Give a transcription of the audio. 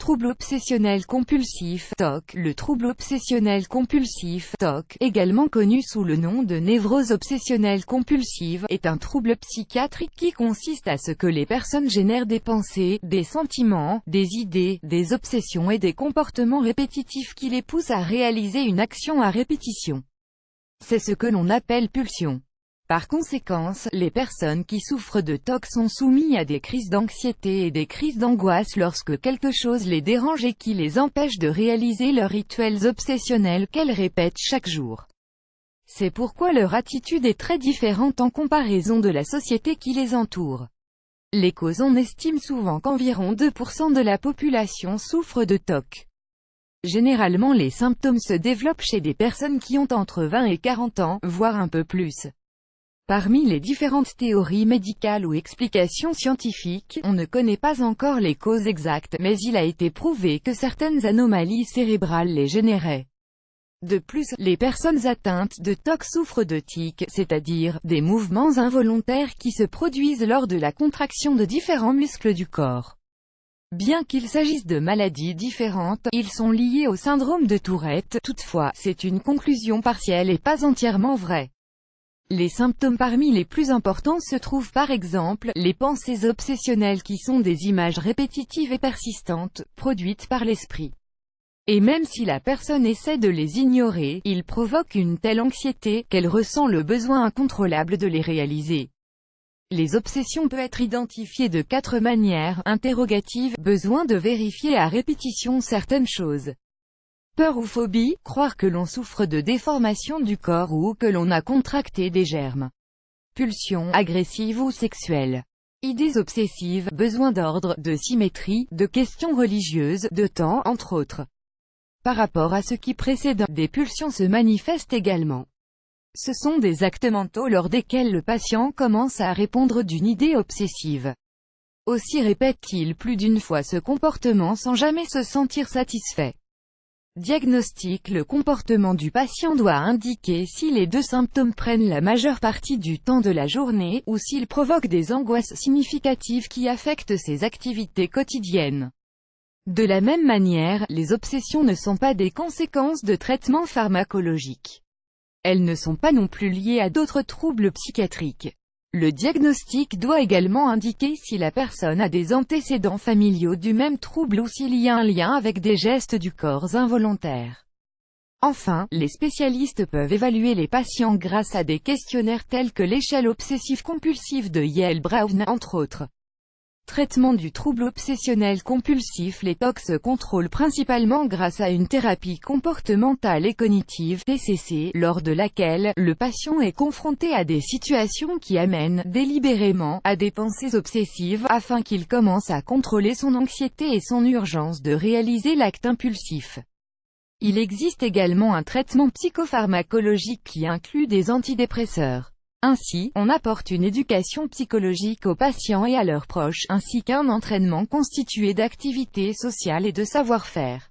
trouble obsessionnel compulsif (TOC). Le trouble obsessionnel compulsif (TOC), également connu sous le nom de névrose obsessionnelle compulsive, est un trouble psychiatrique qui consiste à ce que les personnes génèrent des pensées, des sentiments, des idées, des obsessions et des comportements répétitifs qui les poussent à réaliser une action à répétition. C'est ce que l'on appelle pulsion. Par conséquent, les personnes qui souffrent de TOC sont soumises à des crises d'anxiété et des crises d'angoisse lorsque quelque chose les dérange et qui les empêche de réaliser leurs rituels obsessionnels qu'elles répètent chaque jour. C'est pourquoi leur attitude est très différente en comparaison de la société qui les entoure. Les causes: on estime souvent qu'environ 2% de la population souffre de TOC. Généralement les symptômes se développent chez des personnes qui ont entre 20 et 40 ans, voire un peu plus. Parmi les différentes théories médicales ou explications scientifiques, on ne connaît pas encore les causes exactes, mais il a été prouvé que certaines anomalies cérébrales les généraient. De plus, les personnes atteintes de TOC souffrent de tics, c'est-à-dire des mouvements involontaires qui se produisent lors de la contraction de différents muscles du corps. Bien qu'il s'agisse de maladies différentes, ils sont liés au syndrome de Tourette. Toutefois, c'est une conclusion partielle et pas entièrement vraie. Les symptômes parmi les plus importants se trouvent par exemple, les pensées obsessionnelles qui sont des images répétitives et persistantes, produites par l'esprit. Et même si la personne essaie de les ignorer, ils provoquent une telle anxiété, qu'elle ressent le besoin incontrôlable de les réaliser. Les obsessions peuvent être identifiées de 4 manières: interrogative, besoin de vérifier à répétition certaines choses. Peur ou phobie, croire que l'on souffre de déformation du corps ou que l'on a contracté des germes. Pulsion, agressive ou sexuelle. Idées obsessives, besoin d'ordre, de symétrie, de questions religieuses, de temps, entre autres. Par rapport à ce qui précède, des pulsions se manifestent également. Ce sont des actes mentaux lors desquels le patient commence à répondre d'une idée obsessive. Aussi répète-t-il plus d'une fois ce comportement sans jamais se sentir satisfait. Diagnostic: le comportement du patient doit indiquer si les 2 symptômes prennent la majeure partie du temps de la journée, ou s'ils provoquent des angoisses significatives qui affectent ses activités quotidiennes. De la même manière, les obsessions ne sont pas des conséquences de traitements pharmacologiques. Elles ne sont pas non plus liées à d'autres troubles psychiatriques. Le diagnostic doit également indiquer si la personne a des antécédents familiaux du même trouble ou s'il y a un lien avec des gestes du corps involontaires. Enfin, les spécialistes peuvent évaluer les patients grâce à des questionnaires tels que l'échelle obsessive-compulsive de Yale-Brown, entre autres. Traitement du trouble obsessionnel compulsif: les TOC se contrôlent principalement grâce à une thérapie comportementale et cognitive (TCC), lors de laquelle le patient est confronté à des situations qui amènent, délibérément, à des pensées obsessives, afin qu'il commence à contrôler son anxiété et son urgence de réaliser l'acte impulsif. Il existe également un traitement psychopharmacologique qui inclut des antidépresseurs. Ainsi, on apporte une éducation psychologique aux patients et à leurs proches, ainsi qu'un entraînement constitué d'activités sociales et de savoir-faire.